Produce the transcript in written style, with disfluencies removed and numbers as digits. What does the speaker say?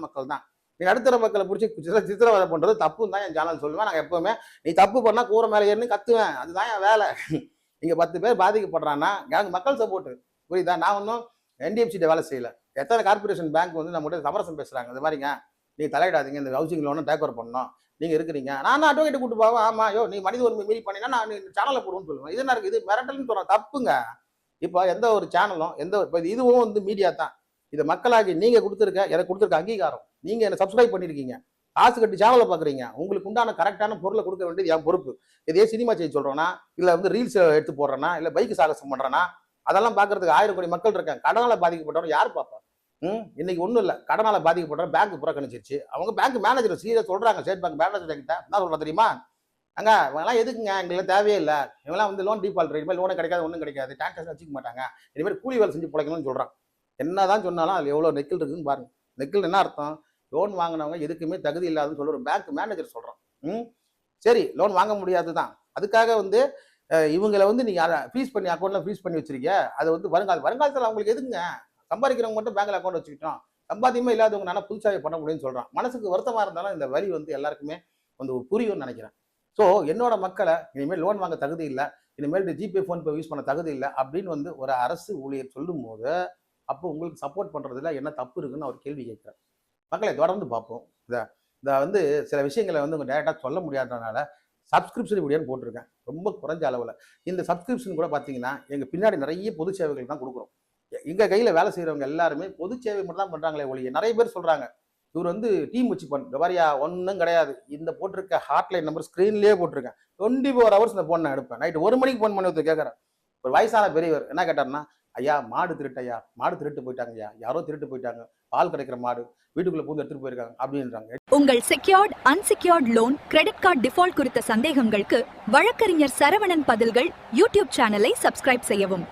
மக்கள் தான். நீ நடுத்தர மக்களை பிடிச்சி சித்திரவதை பண்றது தப்புன்னு தான் என் சேனல் சொல்லுவேன். நாங்கள் எப்பவுமே நீ தப்பு பண்ணா கூரை மேலே ஏறினு கத்துவேன், அதுதான் என் வேலை. இங்க 10 பேர் பாதிக்கப்படுறான்னா எனக்கு மக்கள் சப்போர்ட், புரியுதா? நான் ஒன்றும் என்டிஎஃப்சிட்ட வேலை செய்யல. எத்தனை கார்பரேஷன் பேங்க் வந்து நம்மகிட்ட சமரசம் பேசுறாங்க, இந்த மாதிரிங்க நீங்க தலையிடாதீங்க, இந்த ஹவுசிங் லோனை டேக் ஓவர் பண்ணணும், நீங்க இருக்கிறீங்க. நான் அட்வொகேட் கூட்டு போவேன். ஆமா, யோ நீ மனித உரிமை மீறி பண்ணினா நான் சேனலை போடுவேன்னு சொல்லுவேன். இது என்ன இருக்கு, இது மிரட்டல்னு சொல்றேன், தப்புங்க. இப்போ எந்த ஒரு சேனலும் இப்போ இதுவும் வந்து மீடியா தான். இதை மக்களாகி நீங்க கொடுத்துருக்க, எனக்கு கொடுத்துருக்க அங்கீகாரம், நீங்க என்ன சப்ஸ்கிரைப் பண்ணிருக்கீங்க, காசு கட்டி சேனலை பாக்குறீங்க, உங்களுக்கு உண்டான கரெக்டான பொருளை கொடுக்க வேண்டியது என் பொறுப்பு. இதே சினிமா செய்ய சொல்றோன்னா, இல்ல வந்து ரீல்ஸ் எடுத்து போடுறேன்னா, இல்ல பைக் சாகசம் பண்றேன்னா, அதெல்லாம் பாக்குறதுக்கு 1000 கோடி மக்கள் இருக்காங்க. கடனால பாதிக்கப்பட்டவங்க யார் பார்ப்பா? இன்னைக்கு ஒண்ணும் இல்ல, கடனால பாதிக்கப்பட்டவங்க பேங்க் புறக்கணிச்சிருச்சு. அவங்க பேங்க் மேனேஜர் சீரியஸ் சொல்றாங்க, ஸ்டேட் பேங்க் மேனேஜர் கிட்ட என்ன சொல்றா தெரியுமா? அங்க இவங்கெல்லாம் எதுக்குங்க, எங்களுக்கு தேவையே இல்லை, இவங்கெல்லாம் வந்து லோன் டிஃபால்ட், இனிமேல் லோனே கிடைக்காது, ஒன்றும் கிடைக்காது, டாக்ஸ் வச்சுக்க மாட்டாங்க, இனிமேல் கூலி வேலை செஞ்சு பிழைக்கணும்னு சொல்றான். என்னதான் சொன்னாலும் அதுல எவ்வளவு நெக்கில் இருக்குன்னு பாருங்க. நெக்கில் என்ன அர்த்தம்? லோன் வாங்கினவங்க எதுக்குமே தகுதி இல்லாதுன்னு சொல்ற ஒரு பேங்க் மேனேஜர் சொல்றான். சரி, லோன் வாங்க முடியாது தான், அதுக்காக வந்து இவங்களை வந்து நீங்க ஃபீஸ் பண்ணி அக்கௌண்ட்ல ஃபீஸ் பண்ணி வச்சிருக்கீங்க. அது வந்து வருங்காலத்தில் அவங்களுக்கு எதுங்க, சம்பாதிக்கிறவங்க மட்டும் பேங்க்ல அக்கௌண்ட் வச்சுக்கிட்டோம், சம்பாத்தியமே இல்லாதவங்க நல்லா புதுசாக பண்ண முடியும்னு சொல்றான். மனசுக்கு வருத்தமா இருந்தாலும் இந்த வழி வந்து எல்லாருக்குமே வந்து புரியும்னு நினைக்கிறேன். ஸோ என்னோட மக்களை இனிமேல் லோன் வாங்க தகுதி இல்லை, இனிமேல் ஜிபே ஃபோன்பே யூஸ் பண்ண தகுதி இல்லை அப்படின்னு வந்து ஒரு அரசு ஊழியர் சொல்லும் போது, அப்போ உங்களுக்கு சப்போர்ட் பண்றதுல என்ன தப்பு இருக்குன்னு அவர் கேள்வி கேட்கிறார். மக்களை தொடர்ந்து பார்ப்போம். இதை வந்து சில விஷயங்களை வந்து உங்க டேரக்டா சொல்ல முடியாததுனால சப்ஸ்கிரிப்ஷன் வீடியோன்னு போட்டிருக்கேன், ரொம்ப குறைஞ்ச அளவில். இந்த சப்ஸ்கிரிப்ஷன் கூட பார்த்தீங்கன்னா எங்க பின்னாடி நிறைய பொது சேவைகள் தான் கொடுக்குறோம். எங்க கையில வேலை செய்யறவங்க எல்லாருமே பொது சேவை மட்டும் தான் பண்றாங்களே ஒழிய, நிறைய பேர் சொல்றாங்க இவர் வந்து டீம் வச்சு வாரியா, ஒன்றும் கிடையாது. இந்த போட்டிருக்க ஹாட்லைன் நம்பர் ஸ்கிரீன்லயே போட்டிருக்கேன். 24 hours இந்த போன் நான் எடுப்பேன். நைட்டு 1 மணிக்கு போன் பண்ணி ஒருத்தர் கேட்கறேன். ஒரு வயசான பெரியவர் என்ன கேட்டாருன்னா, ஐயா மாடு திருட்டையா, மாடு திருட்டு போயிட்டாங்க ஐயா, யாரோ திருட்டு போயிட்டாங்க, பால் கிடைக்கிற மாடு வீட்டுக்குள்ள பூந்து எடுத்துட்டு போயிருக்காங்க அப்படின்றாங்க. உங்கள் secured unsecured loan credit card default குறித்த சந்தேகங்களுக்கு வழக்கறிஞர் சரவணன் பதில்கள் யூடியூப் சேனலை சப்ஸ்கிரைப் செய்யவும்.